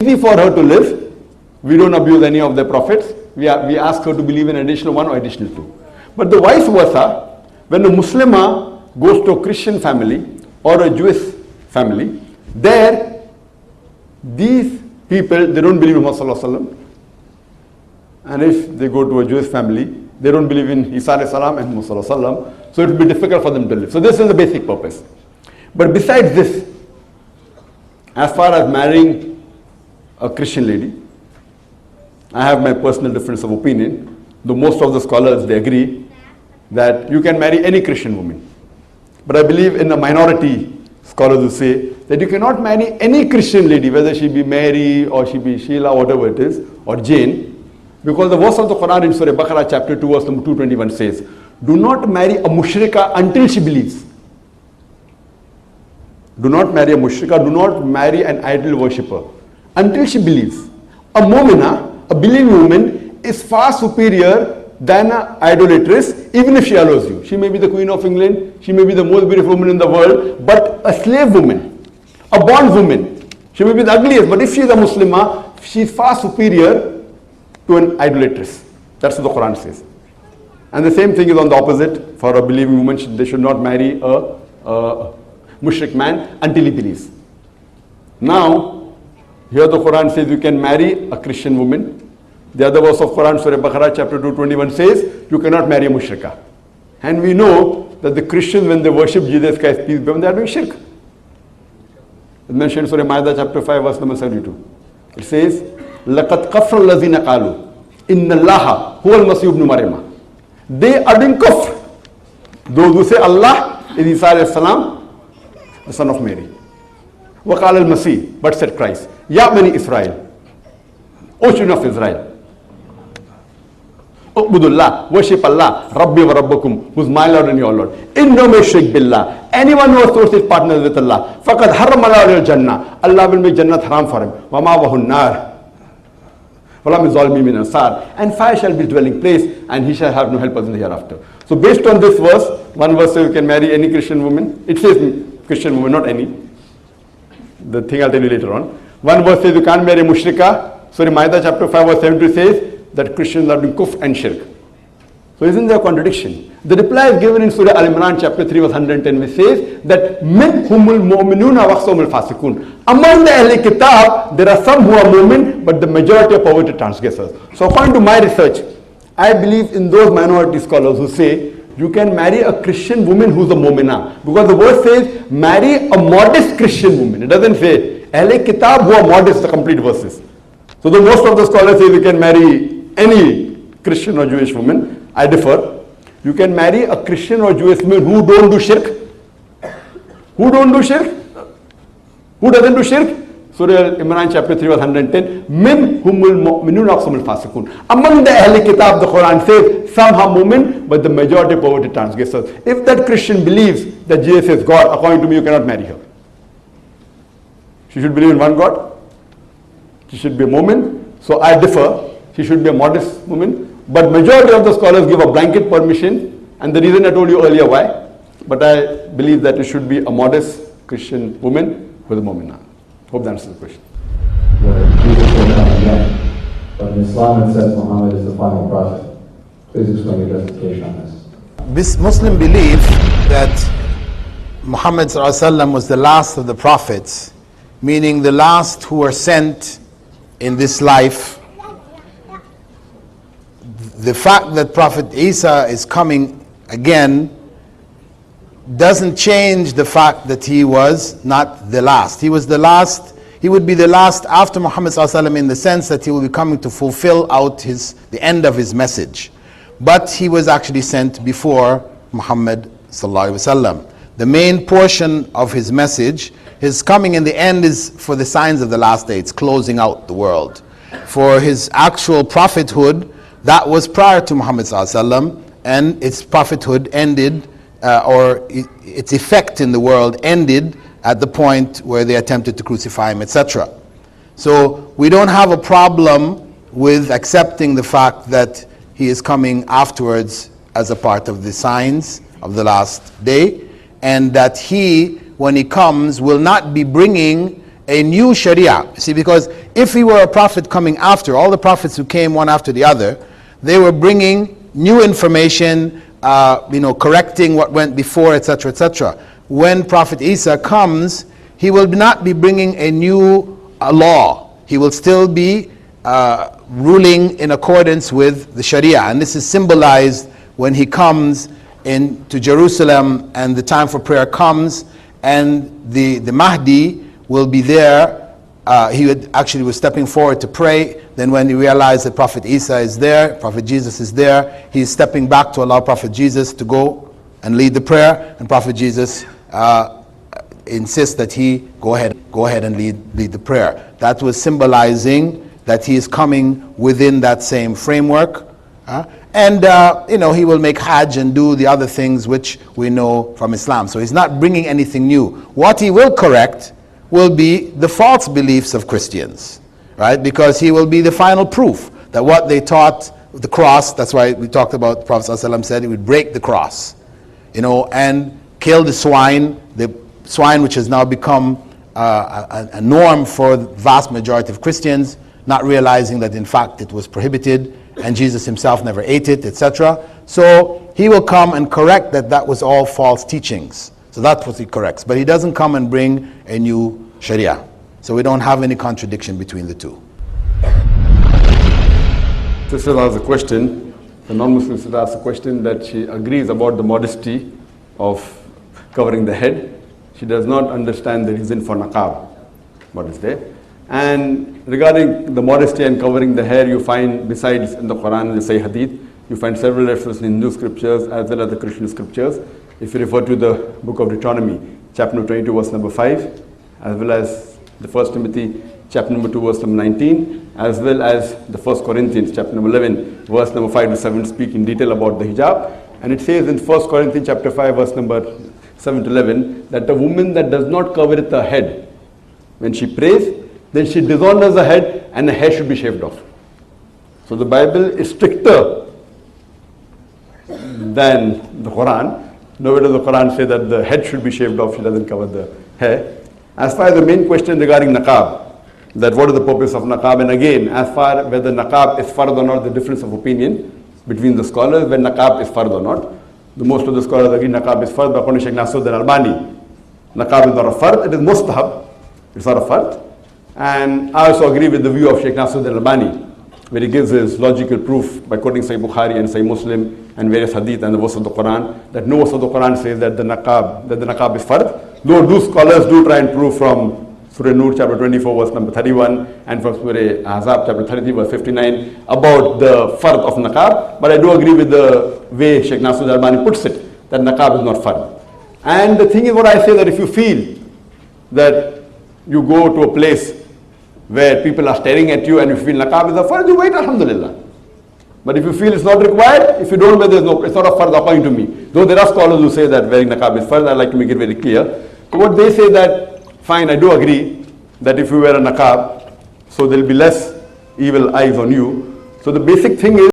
Easy for her to live. We don't abuse any of the prophets. We ask her to believe in additional one or additional two. But the vice versa, when a Muslimah goes to a Christian family or a Jewish family, there, these people, they don't believe in Muhammad Sallallahu Alaihi Wasallam. And if they go to a Jewish family, they don't believe in Isa Alayhi Salam and Muhammad Sallallahu Alaihi Wasallam. So it will be difficult for them to live. So this is the basic purpose. But besides this, as far as marrying a Christian lady, I have my personal difference of opinion, though most of the scholars, they agree that you can marry any Christian woman. But I believe in the minority scholars who say that you cannot marry any Christian lady, whether she be Mary or she be Sheila, whatever it is, or Jane, because the verse of the Quran in Surah Baqarah chapter 2 verse number 221 says, do not marry a mushrika until she believes. Do not marry a mushrika, do not marry an idol worshipper until she believes. A mu'mina, a believing woman, is far superior than an idolatress, even if she allows you. She may be the Queen of England, she may be the most beautiful woman in the world, but a slave woman, a bond woman, she may be the ugliest, but if she is a Muslimah, she is far superior to an idolatress. That's what the Quran says. And the same thing is on the opposite. For a believing woman, they should not marry a mushrik man until he believes. Now, here the Quran says you can marry a Christian woman. The other verse of Quran, Surah Baqarah chapter 221 says you cannot marry a mushrika. And we know that the Christians, when they worship Jesus Christ, peace be upon them, they are doing shirk. It's mentioned in Surah Ma'idah chapter 5 verse number 72. It says, لَقَدْ كَفْرَ الَّذِينَ قَالُوا إِنَّ اللَّهَ هُوَ الْمَسِيحُ ابْنُ مَرْيَمَ. They are doing kufr. Those who say Allah is Isa alayhi salam, the son of Mary. وَقَالَ الْمَسِيحُ, but said Christ, Ya bani Israel, O children of Israel, Ubudullah, worship Allah, Rabbi wa Rabbakum, who is my Lord and your Lord. Inno may shirk billah. Anyone who associates partners with Allah, faqad haram Allah al-Jannah. Allah will make Jannat haram for him. Wa ma'wahu an-nar. And fire shall be his dwelling place, and he shall have no helpers in the hereafter. So based on this verse, one verse says you can marry any Christian woman. It says Christian woman, not any. The thing I'll tell you later on. One verse says you can't marry a mushrika. Surah Ma'idah chapter 5 verse 72 says that Christians are doing kufr and shirk. So isn't there a contradiction? The reply is given in Surah Al-Imran chapter 3 verse 110, which says that min humul mu'minuna wa aksumul fasikun. Among the Ahli Kitab, there are some who are mu'min, but the majority are perverted transgressors. So according to my research, I believe in those minority scholars who say you can marry a Christian woman who's a mu'mina. Because the verse says marry a modest Christian woman. It doesn't say Ahli Kitab who are modest, the complete verses. So the most of the scholars say you can marry any Christian or Jewish woman. I differ. You can marry a Christian or Jewish woman who don't do shirk. Who don't do shirk? Who doesn't do shirk? Surah Imran chapter 3 verse 110. Min humul mu'minun aqsamul fasikun. Among the Ahli Kitab, the Quran says some are mu'min, but the majority are perverted transgressors. If that Christian believes that Jesus is God, according to me, you cannot marry her. She should believe in one God. She should be a mu'min. So I differ. She should be a modest woman. But majority of the scholars give a blanket permission, and the reason I told you earlier why. But I believe that it should be a modest Christian woman with a mu'minah. Hope that answers the question. Jesus will come again, but in Islam it says Muhammad is the final prophet. Please explain your justification on this. This Muslim belief that Muhammad ﷺ was the last of the prophets, meaning the last who were sent in this life. The fact that Prophet Isa is coming again doesn't change the fact that he was not the last. He was the last. He would be the last after Muhammad ﷺ in the sense that he will be coming to fulfill out the end of his message. But he was actually sent before Muhammad ﷺ. The main portion of his message, his coming in the end, is for the signs of the last day. It's closing out the world. For his actual prophethood, that was prior to Muhammad ﷺ, and its prophethood ended, or its effect in the world ended at the point where they attempted to crucify him, etc. So we don't have a problem with accepting the fact that he is coming afterwards as a part of the signs of the last day, and that he, when he comes, will not be bringing a new Sharia. See, because if he were a prophet coming after, all the prophets who came one after the other, they were bringing new information, correcting what went before, etc., etc. When Prophet Isa comes, he will not be bringing a new law. He will still be ruling in accordance with the Sharia. And this is symbolized when he comes into Jerusalem and the time for prayer comes, and the Mahdi will be there. He was stepping forward to pray. Then when he realized that Prophet Isa is there, Prophet Jesus is there, he's stepping back to allow Prophet Jesus to go and lead the prayer. And Prophet Jesus insists that he go ahead and lead the prayer. That was symbolizing that he is coming within that same framework. And he will make Hajj and do the other things which we know from Islam. So he's not bringing anything new. What he will correct will be the false beliefs of Christians, right? Because he will be the final proof that what they taught, the cross, that's why we talked about, the Prophet ﷺ said he would break the cross, and kill the swine which has now become a norm for the vast majority of Christians, not realizing that in fact it was prohibited and Jesus himself never ate it, etc. So he will come and correct that was all false teachings. So that's what he corrects. But he doesn't come and bring a new Sharia. So we don't have any contradiction between the two. Sister asked a question, the non-Muslim sister asked a question that she agrees about the modesty of covering the head. She does not understand the reason for niqab, what is there. And regarding the modesty and covering the hair, you find besides in the Quran and the Sahih Hadith, you find several references in Hindu scriptures as well as the Christian scriptures. If you refer to the book of Deuteronomy, chapter number 22, verse number 5, as well as the 1 Timothy, chapter number 2, verse number 19, as well as the 1 Corinthians, chapter number 11, verse number 5 to 7, speak in detail about the hijab. And it says in 1 Corinthians, chapter 5, verse number 7 to 11, that a woman that does not cover her head, when she prays, then she dishonors her head and her hair should be shaved off. So the Bible is stricter than the Quran. Nowhere does the Quran say that the head should be shaved off, she doesn't cover the hair. As far as the main question regarding niqab, that what is the purpose of niqab, and again, as far as whether niqab is fard or not, the difference of opinion between the scholars, when niqab is fard or not. The most of the scholars agree niqab is fard, but according to Sheikh Nasruddin Albani, niqab is not a fard, it is mustahab, it's not a fard. And I also agree with the view of Sheikh Nasruddin Albani, where he gives his logical proof by quoting Sahih Bukhari and Sahih Muslim and various hadith and the verse of the Quran, that no verse of the Quran says that the niqab is fard. Though those scholars do try and prove from Surah Nur chapter 24 verse number 31 and from Surah Ahzab chapter 33 verse 59 about the fard of niqab, but I do agree with the way Sheikh Nasruddin Albani puts it, that niqab is not fard. And the thing is, what I say, that if you feel that you go to a place where people are staring at you and you feel niqab is a fard, you wait, alhamdulillah. But if you feel it's not required, if you don't wear, it's not a fard according to me. Though there are scholars who say that wearing niqab is fard, I like to make it very clear. So what they say that, fine, I do agree that if you wear a niqab, so there will be less evil eyes on you. So the basic thing is,